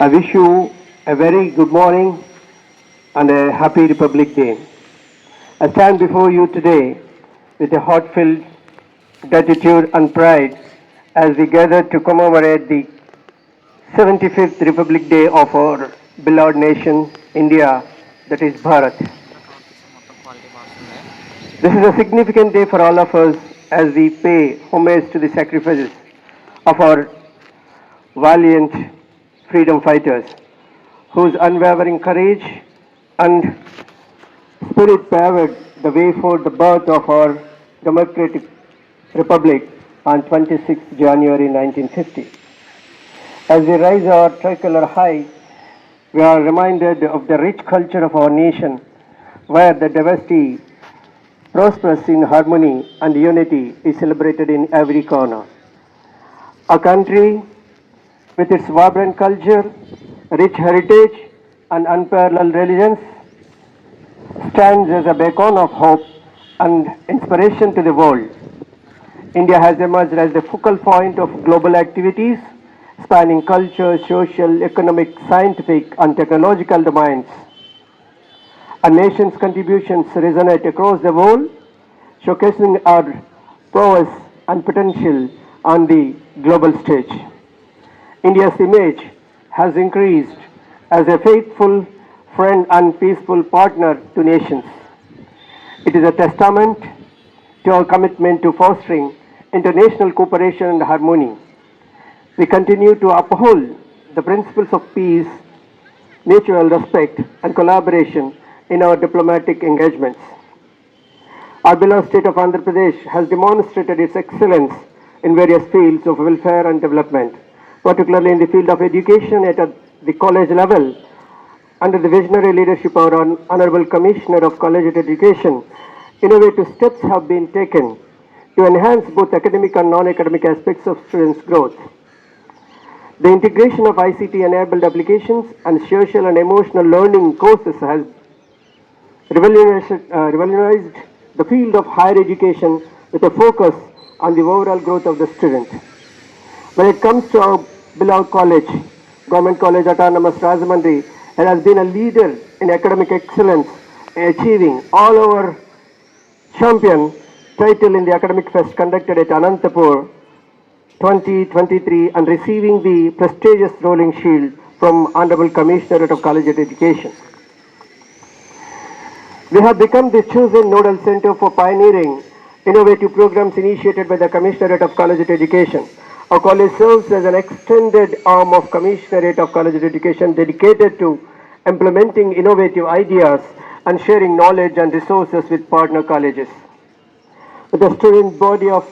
I wish you a very good morning and a happy Republic Day. I stand before you today with a heartfelt gratitude and pride as we gather to commemorate the 75th Republic Day of our beloved nation, India, that is Bharat. This is a significant day for all of us as we pay homage to the sacrifices of our valiant freedom fighters whose unwavering courage and spirit paved the way for the birth of our democratic republic on 26 January 1950. As we rise our tricolor high, we are reminded of the rich culture of our nation, where the diversity prospers in harmony and unity is celebrated in every corner. A country with its vibrant culture, rich heritage, and unparalleled religions stands as a beacon of hope and inspiration to the world. India has emerged as the focal point of global activities spanning culture, social, economic, scientific, and technological domains. Our nation's contributions resonate across the world, showcasing our prowess and potential on the global stage. India's image has increased as a faithful friend and peaceful partner to nations. It is a testament to our commitment to fostering international cooperation and harmony. We continue to uphold the principles of peace, mutual respect, and collaboration in our diplomatic engagements. Our beloved state of Andhra Pradesh has demonstrated its excellence in various fields of welfare and development, particularly in the field of education at the college level. Under the visionary leadership of our Honorable Commissioner of Collegiate Education, innovative steps have been taken to enhance both academic and non-academic aspects of students' growth. The integration of ICT-enabled applications and social and emotional learning courses has revolutionized the field of higher education with a focus on the overall growth of the student. When it comes to our beloved college, Government College Autonomous Rajahmundry, it has been a leader in academic excellence, achieving all over champion title in the academic fest conducted at Anantapur 2023 and receiving the prestigious Rolling Shield from Honorable Commissioner of Collegiate Education. We have become the chosen nodal center for pioneering innovative programs initiated by the Commissionerate of Collegiate Education. Our college serves as an extended arm of Commissionerate of Collegiate Education dedicated to implementing innovative ideas and sharing knowledge and resources with partner colleges. With a student body of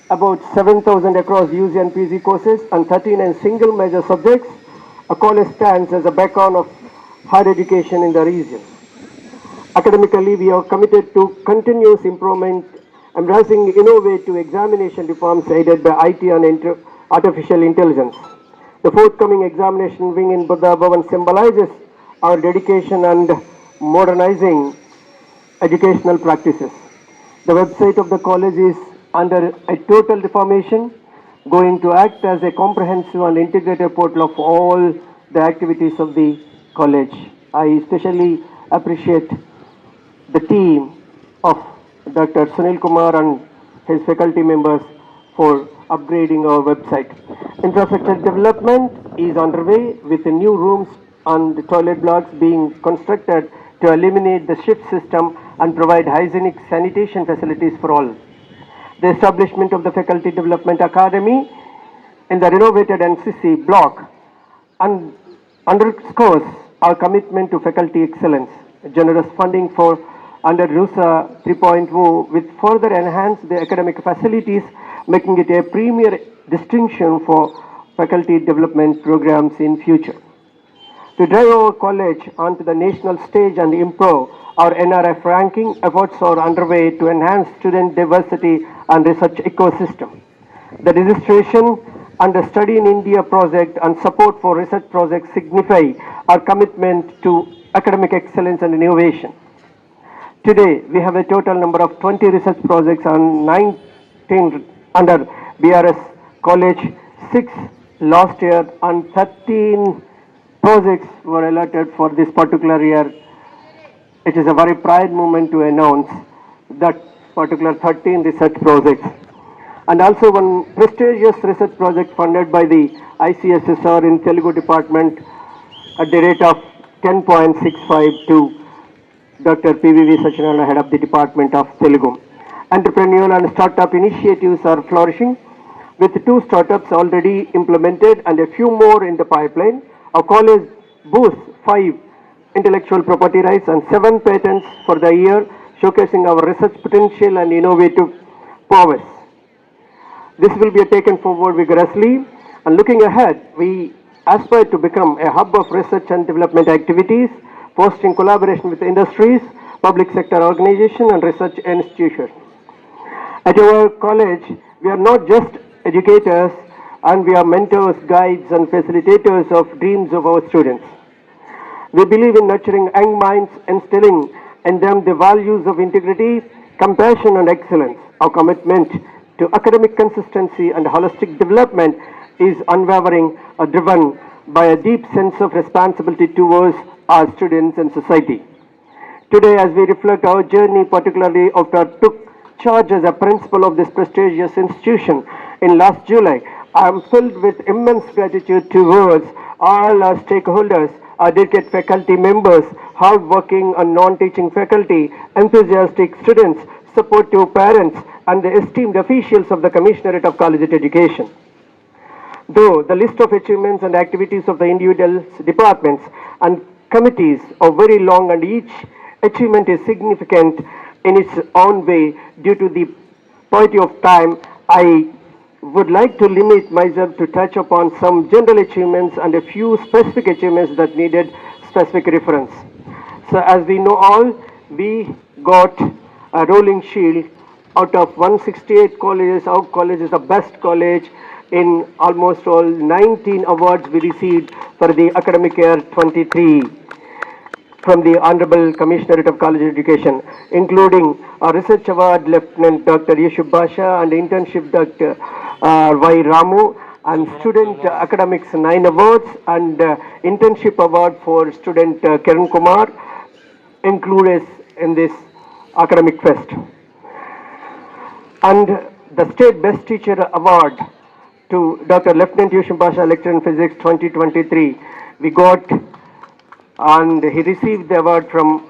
about 7,000 across UG and PG courses and 13 single major subjects, our college stands as a beacon of higher education in the region. Academically, we are committed to continuous improvement, embracing innovative examination reforms aided by IT and artificial intelligence. The forthcoming examination wing in Buddha Bhavan symbolizes our dedication and modernizing educational practices. The website of the college is under a total reformation, going to act as a comprehensive and integrated portal of all the activities of the college. I especially appreciate the team of Dr. Sunil Kumar and his faculty members for upgrading our website. Infrastructure development is underway with the new rooms and the toilet blocks being constructed to eliminate the shift system and provide hygienic sanitation facilities for all. The establishment of the Faculty Development Academy in the renovated NCC block underscores our commitment to faculty excellence. Generous funding for under RUSA 3.0 with further enhanced the academic facilities, making it a premier distinction for faculty development programs in future. To drive our college onto the national stage and improve our NRF ranking, efforts are underway to enhance student diversity and research ecosystem. The registration under Study in India project and support for research projects signify our commitment to academic excellence and innovation. Today, we have a total number of 20 research projects and 19 under BRS College, 6 last year and 13 projects were allotted for this particular year. It is a very pride moment to announce that particular 13 research projects. And also one prestigious research project funded by the ICSSR in Telugu department at the rate of 10.65 to Dr. PVV Sachinarayana, head of the Department of Telugu. Entrepreneurial and startup initiatives are flourishing, with 2 startups already implemented and a few more in the pipeline. Our college boasts 5 intellectual property rights and 7 patents for the year, showcasing our research potential and innovative prowess. This will be taken forward vigorously, and looking ahead, we aspire to become a hub of research and development activities, fostering collaboration with industries, public sector organizations, and research institutions. At our college, we are not just educators, and we are mentors, guides, and facilitators of dreams of our students. We believe in nurturing young minds, instilling in them the values of integrity, compassion, and excellence. Our commitment to academic consistency and holistic development is unwavering, driven by a deep sense of responsibility towards our students and society. Today, as we reflect our journey, particularly after I took charge as a principal of this prestigious institution in last July, I am filled with immense gratitude towards all our stakeholders, our dedicated faculty members, hard-working and non-teaching faculty, enthusiastic students, supportive parents, and the esteemed officials of the Commissionerate of Collegiate Education. Though the list of achievements and activities of the individual departments and committees are very long, and each achievement is significant in its own way, due to the paucity of time, I would like to limit myself to touch upon some general achievements and a few specific achievements that needed specific reference. So as we know all, we got a rolling shield out of 168 colleges. Our college is the best college in almost all 19 awards we received for the academic year 23 from the Honorable Commissionerate of College Education, including a research award Lieutenant Dr. Yusuf Basha and internship Dr. Y. Ramu, and student academics 9 awards, and internship award for student Kiran Kumar included in this academic fest. And the State Best Teacher Award to Dr. Lieutenant Yusuf Basha, Lecturer in Physics 2023, we got, and he received the award from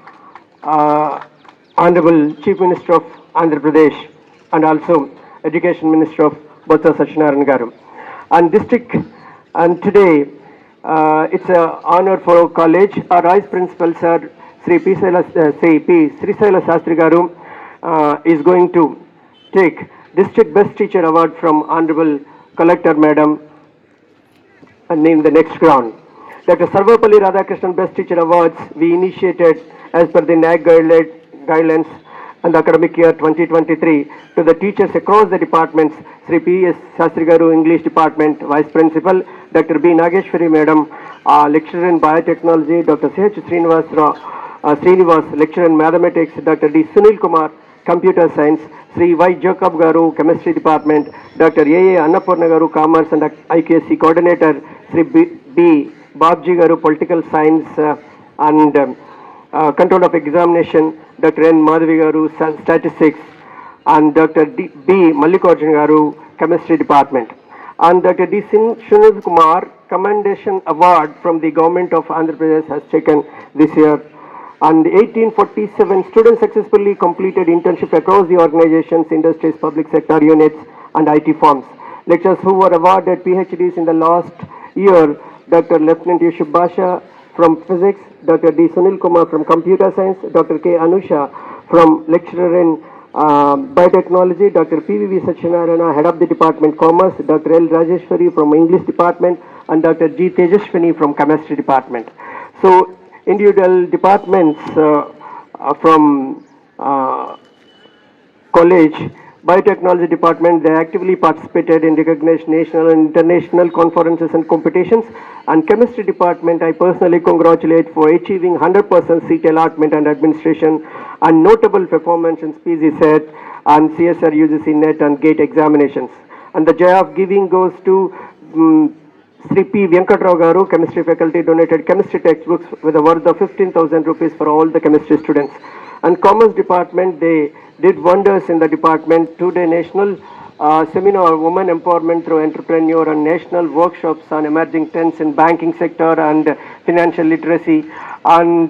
Honorable Chief Minister of Andhra Pradesh and also Education Minister of Botsa Sachinarayana Garu. And district, and today it's an honor for our college. Our Vice Principal, Sir Sri P. Srisaila Sastri Garu is going to take District Best Teacher Award from Honorable Collector Madam and name the next ground. Dr. Sarvapalli Radhakrishnan Best Teacher Awards we initiated as per the NAC guidelines and academic year 2023 to the teachers across the departments. Sri P.S. Sastri Garu, English Department Vice Principal, Dr. B. Nageshwari Madam, Lecturer in Biotechnology, Dr. C.H. Srinivas, Lecturer in Mathematics, Dr. D. Sunil Kumar, Computer Science, Sri Y. Jacob Garu, Chemistry Department, Dr. A. Annapurna Garu, Commerce and IKSC Coordinator, Sri B. Babji Garu, Political Science and Control of Examination, Dr. N. Madhavi Garu, Statistics, and Dr. B. Mallikarjun Garu, Chemistry Department. And Dr. D. Sunil Kumar, Commendation Award from the Government of Andhra Pradesh has taken this year. And 1847 students successfully completed internship across the organizations, industries, public sector units, and IT firms. Lecturers who were awarded PhDs in the last year: Dr. Lieutenant Yusuf Basha from Physics, Dr. D. Sunil Kumar from Computer Science, Dr. K. Anusha from Lecturer in Biotechnology, Dr. PVV Sachinarayana, Head of the Department Commerce, Dr. L. Rajeshwari from English Department, and Dr. G. Tejashwini from Chemistry Department. So, individual departments from college, Biotechnology Department, they actively participated in recognized national and international conferences and competitions. And Chemistry Department, I personally congratulate for achieving 100% seat allotment and administration and notable performance in SPECY set and CSR UGC NET and GATE examinations. And the joy of giving goes to Sri P. Venkatrao Garu, chemistry faculty, donated chemistry textbooks with a worth of 15,000 rupees for all the chemistry students. And commerce department, they did wonders in the department. Two-day national seminar, women empowerment through entrepreneur, and national workshops on emerging trends in banking sector and financial literacy. And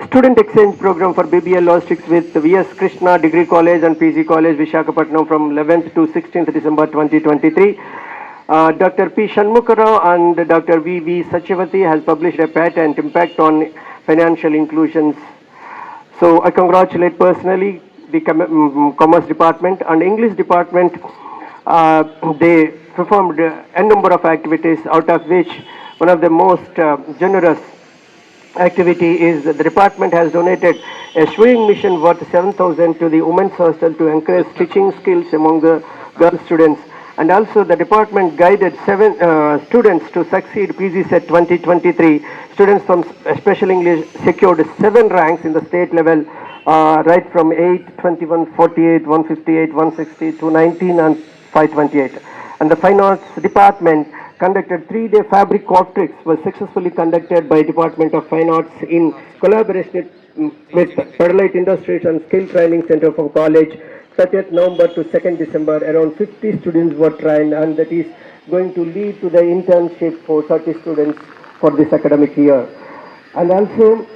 student exchange program for BBL Logistics with VS Krishna Degree College and PG College, Vishakhapatnam from 11th to 16th December 2023. Dr. P. Shanmukarao and Dr. V. Satyavati has published a patent, Impact on Financial Inclusions. So I congratulate personally the Commerce Department and English Department. They performed a number of activities, out of which one of the most generous activity is the department has donated a sewing machine worth 7,000 to the women's hostel to encourage stitching skills among the girl students. And also the department guided 7 students to succeed PG Set 2023. Students from Special English secured 7 ranks in the state level, right from 8, 21, 48, 158, 160 to 19 and 528. And the Fine Arts Department conducted 3-day fabric optics was successfully conducted by Department of Fine Arts in collaboration with Pidilite Industries and Skill Training Center for College. 30th November to 2nd December, around 50 students were trained, and that is going to lead to the internship for 30 students for this academic year. And also,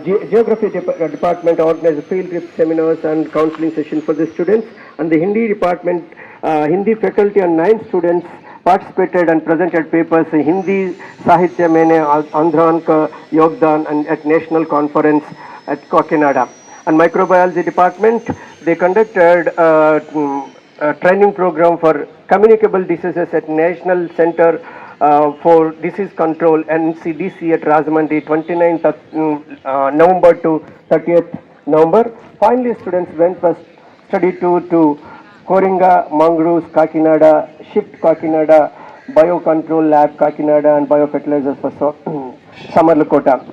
Geography Department organized field trip seminars and counseling sessions for the students, and the Hindi Department, Hindi faculty and 9 students participated and presented papers in Hindi Sahitya Mene Andhran Ka Yogdan and at National Conference at Kakinada. And Microbiology Department, they conducted a training program for communicable diseases at National Center for Disease Control, NCDC, at Rajahmundry, 29th November to 30th November. Finally, students went for study tour to Koringa, Mangroves, Kakinada, Shift Kakinada, Biocontrol Lab Kakinada, and Biofertilizers for Samarlakota.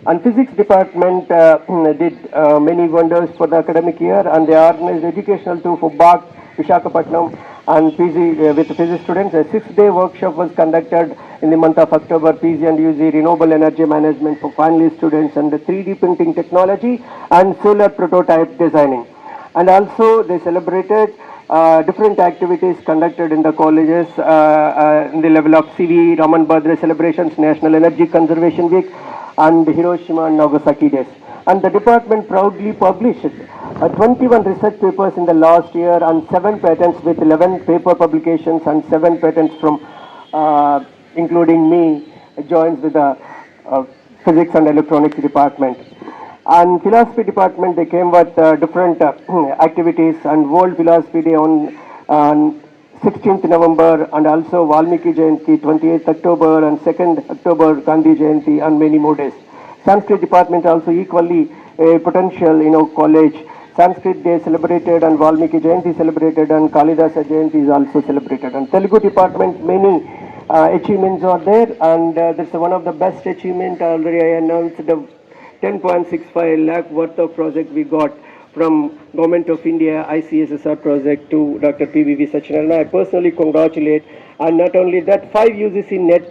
And Physics Department did many wonders for the academic year, and they organized educational tour for BAC, Vishakhapatnam, and PG with physics students. A 6-day workshop was conducted in the month of October, PG and UG, renewable energy management for finalist students, and the 3D printing technology and solar prototype designing. And also they celebrated different activities conducted in the colleges in the level of CV Raman Bhadra celebrations, National Energy Conservation Week, and Hiroshima and Nagasaki days. And the department proudly published 21 research papers in the last year and 7 patents with 11 paper publications and 7 patents from, including me, joins with the Physics and Electronics Department. And Philosophy Department, they came with different activities, and World Philosophy Day on 16th November, and also Valmiki Jayanti, 28th October, and 2nd October, Gandhi Jayanti, and many more days. Sanskrit Department also equally a potential, college. Sanskrit Day celebrated, and Valmiki Jayanti celebrated, and Kalidasa Jayanti is also celebrated. And Telugu Department, many achievements are there, and that's one of the best achievement. Already I announced the 10.65 lakh worth of project we got from Government of India ICSSR project to Dr. PVV Satyanarayana. I personally congratulate, and not only that, 5 UGC net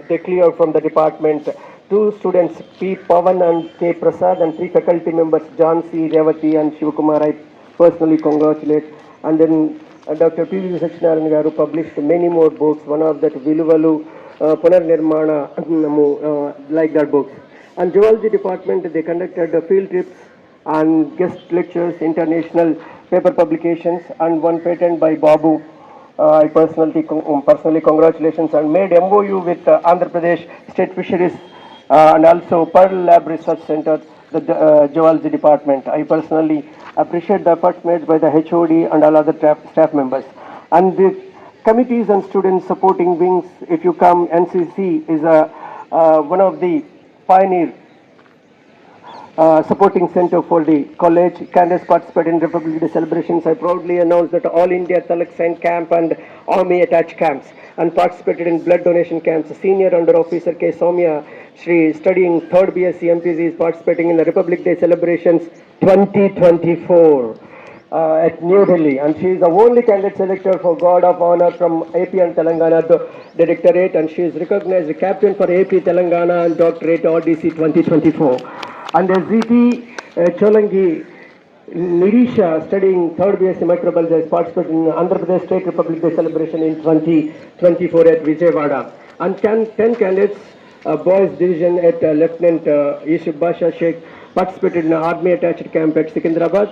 they cleared from the department. 2 students, P. Pavan and K. Prasad, and 3 faculty members, John C. Revati and Shivakumar, I personally congratulate. And then Dr. PVV Satyanarayana Garu published many more books, one of that Viluvalu, Punarnirmana, like that books. And Geology Department, they conducted field trips and guest lectures, international paper publications, and 1 patent by Babu. I personally congratulations, and made MOU with Andhra Pradesh State Fisheries and also Pearl Lab Research Center, the Geology Department. I personally appreciate the efforts made by the HOD and all other staff members. And the committees and students supporting wings, if you come, NCC is one of the pioneer supporting center for the college. Candidates participate in Republic Day celebrations. I proudly announce that All India Talak Saint Camp and Army Attached Camps, and participated in blood donation camps. Senior Under Officer K. Soumya Shri, studying 3rd BSc MPC, is participating in the Republic Day celebrations 2024. at New Delhi, and she is the only candidate selected for Guard of Honor from AP and Telangana Directorate, and she is recognized the captain for AP Telangana and Doctorate RDC 2024. And ZT Cholangi Nirisha, studying third BSc Microbiology, has participated in Andhra Pradesh State Republic Day celebration in 2024 at Vijayawada. And 10 candidates, boys division at Lieutenant Yusuf Basha Sheikh, participated in an army attached camp at Secunderabad.